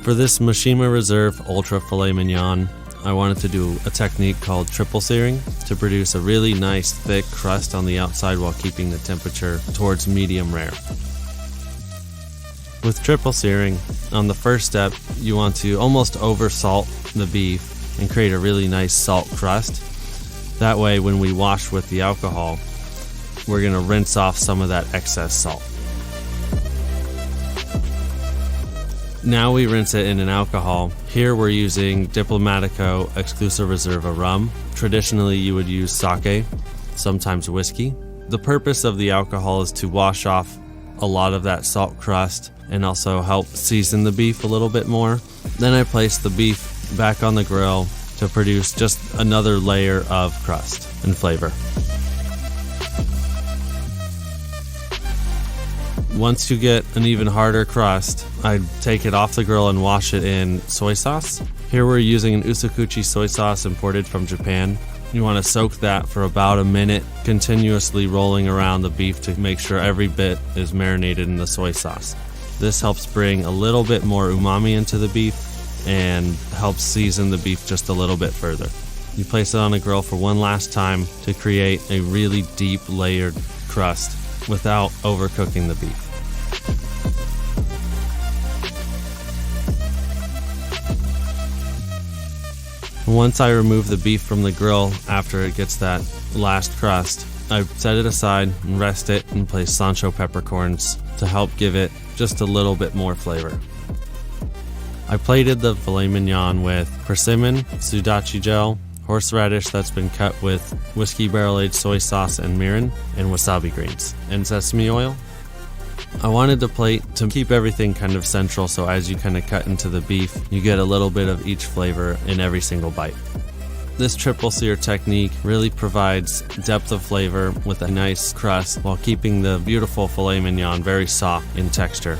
For this Mishima Reserve Ultra Filet Mignon, I wanted to do a technique called triple searing to produce a really nice thick crust on the outside while keeping the temperature towards medium rare. With triple searing, on the first step, you want to almost over salt the beef and create a really nice salt crust. That way, when we wash with the alcohol, we're going to rinse off some of that excess salt. Now we rinse it in an alcohol. Here we're using Diplomatico Exclusive Reserva rum. Traditionally you would use sake, sometimes whiskey. The purpose of the alcohol is to wash off a lot of that salt crust and also help season the beef a little bit more. Then I place the beef back on the grill to produce just another layer of crust and flavor. Once you get an even harder crust, I take it off the grill and wash it in soy sauce. Here we're using an Usakuchi soy sauce imported from Japan. You want to soak that for about a minute, continuously rolling around the beef to make sure every bit is marinated in the soy sauce. This helps bring a little bit more umami into the beef and helps season the beef just a little bit further. You place it on a grill for one last time to create a really deep layered crust without overcooking the beef. Once I remove the beef from the grill after it gets that last crust, I set it aside and rest it and place Sancho peppercorns to help give it just a little bit more flavor. I plated the filet mignon with persimmon, sudachi gel, horseradish that's been cut with whiskey barrel-aged soy sauce and mirin, and wasabi greens, and sesame oil. I wanted the plate to keep everything kind of central, so as you kind of cut into the beef, you get a little bit of each flavor in every single bite. This triple sear technique really provides depth of flavor with a nice crust while keeping the beautiful filet mignon very soft in texture.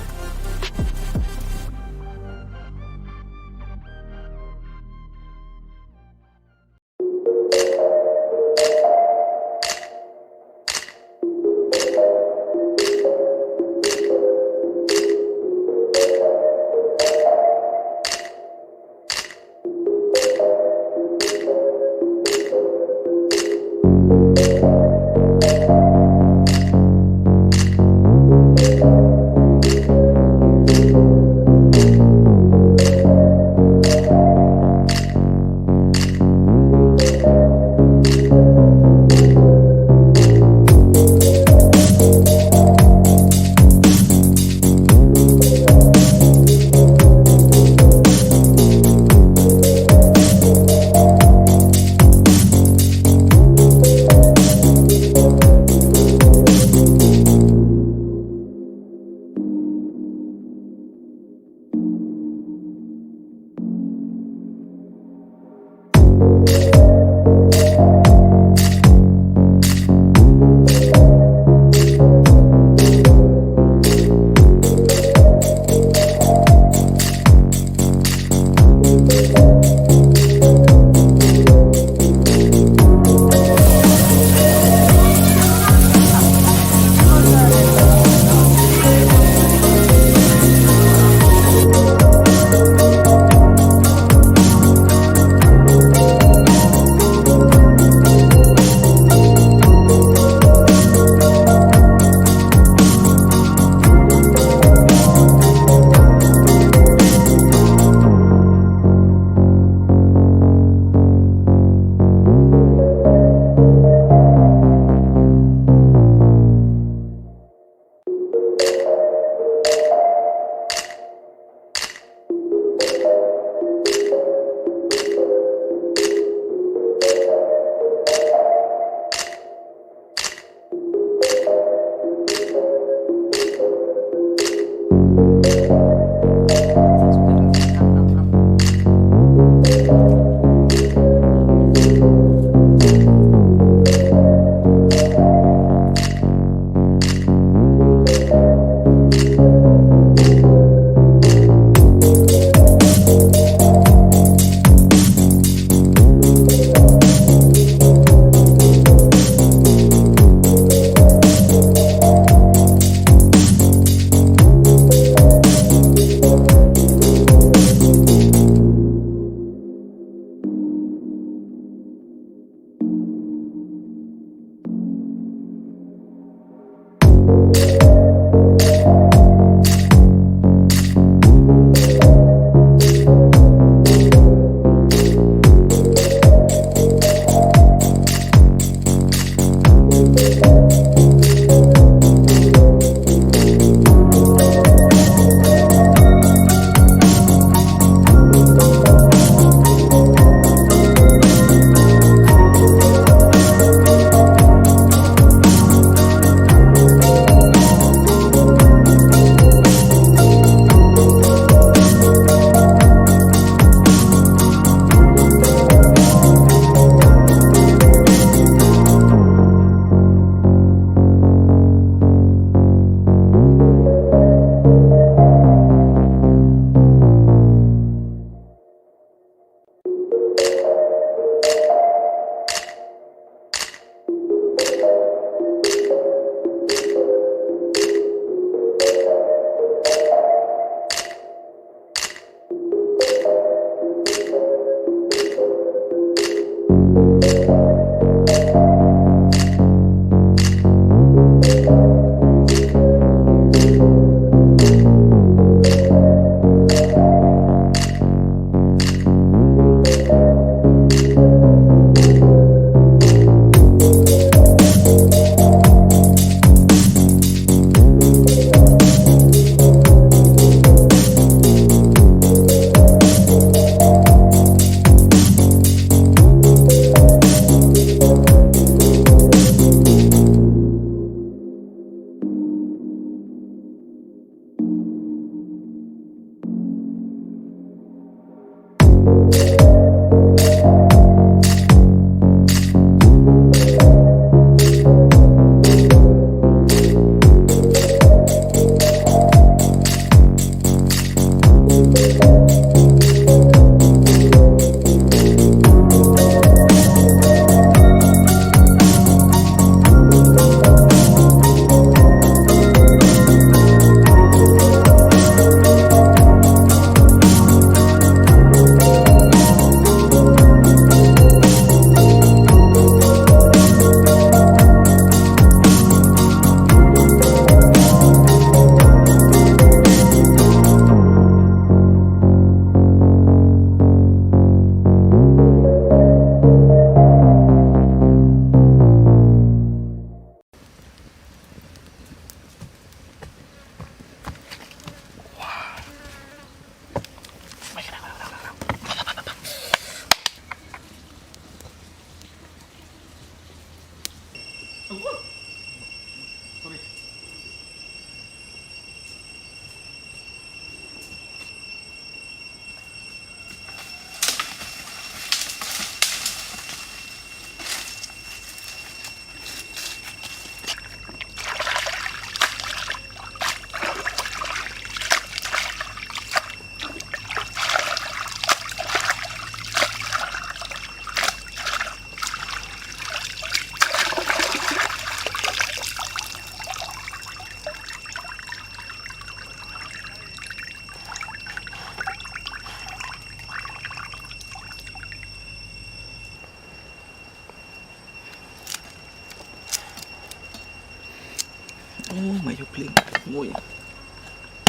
Oh, mayok ling. Muy.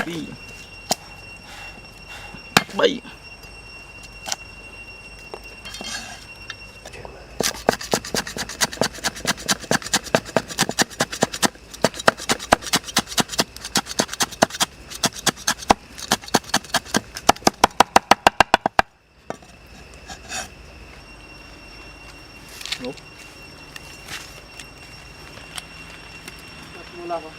Bi. Bay. Nope. Mula ko.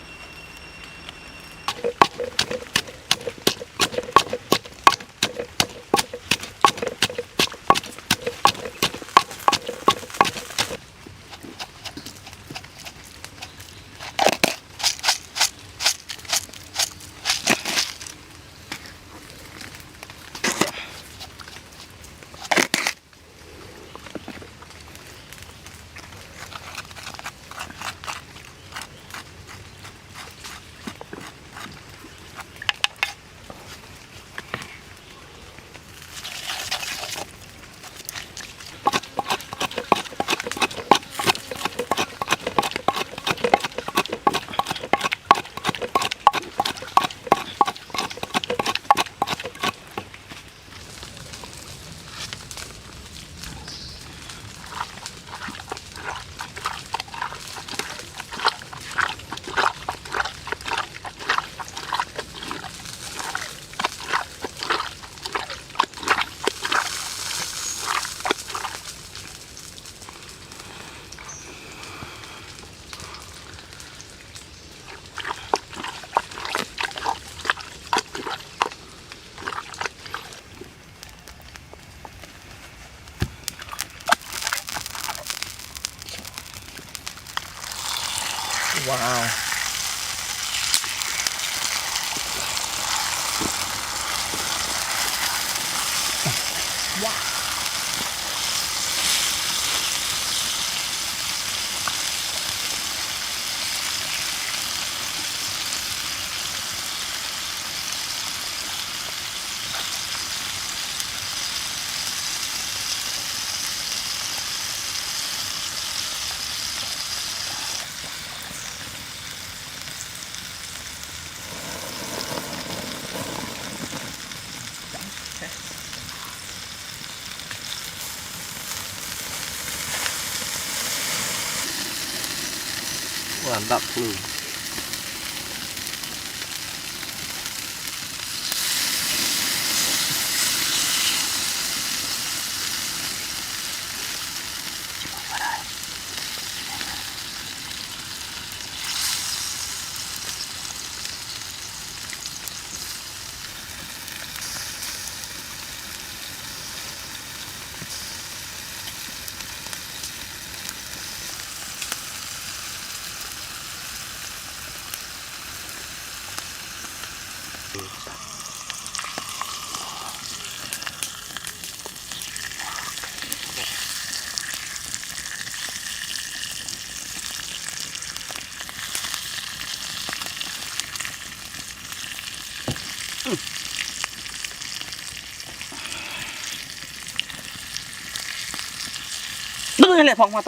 Wow. Wow. Mantap lu. Đứng lên lại phòng mặt.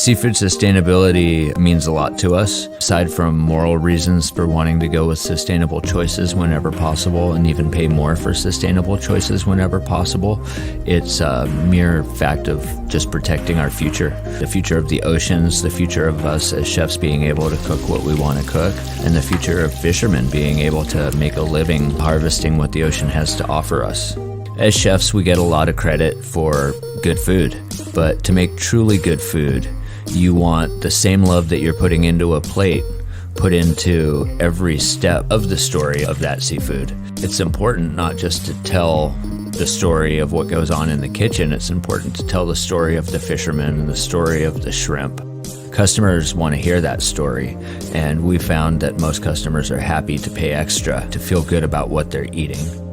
Seafood sustainability means a lot to us. Aside from moral reasons for wanting to go with sustainable choices whenever possible and even pay more for sustainable choices whenever possible, it's a mere fact of just protecting our future. The future of the oceans, the future of us as chefs being able to cook what we want to cook, and the future of fishermen being able to make a living harvesting what the ocean has to offer us. As chefs, we get a lot of credit for good food, but to make truly good food, you want the same love that you're putting into a plate put into every step of the story of that seafood. It's important not just to tell the story of what goes on in the kitchen, it's important to tell the story of the fishermen and the story of the shrimp. Customers want to hear that story, and we found that most customers are happy to pay extra to feel good about what they're eating.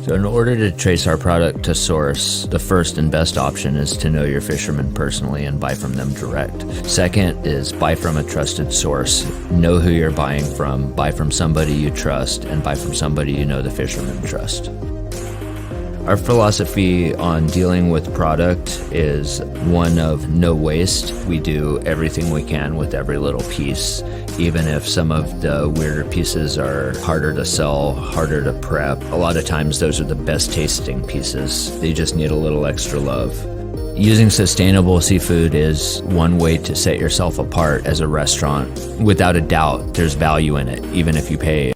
So in order to trace our product to source, the first and best option is to know your fishermen personally and buy from them direct. Second is buy from a trusted source. Know who you're buying from, buy from somebody you trust, and buy from somebody you know the fishermen trust. Our philosophy on dealing with product is one of no waste. We do everything we can with every little piece, even if some of the weirder pieces are harder to sell, harder to prep. A lot of times those are the best tasting pieces. They just need a little extra love. Using sustainable seafood is one way to set yourself apart as a restaurant. Without a doubt, there's value in it, even if you pay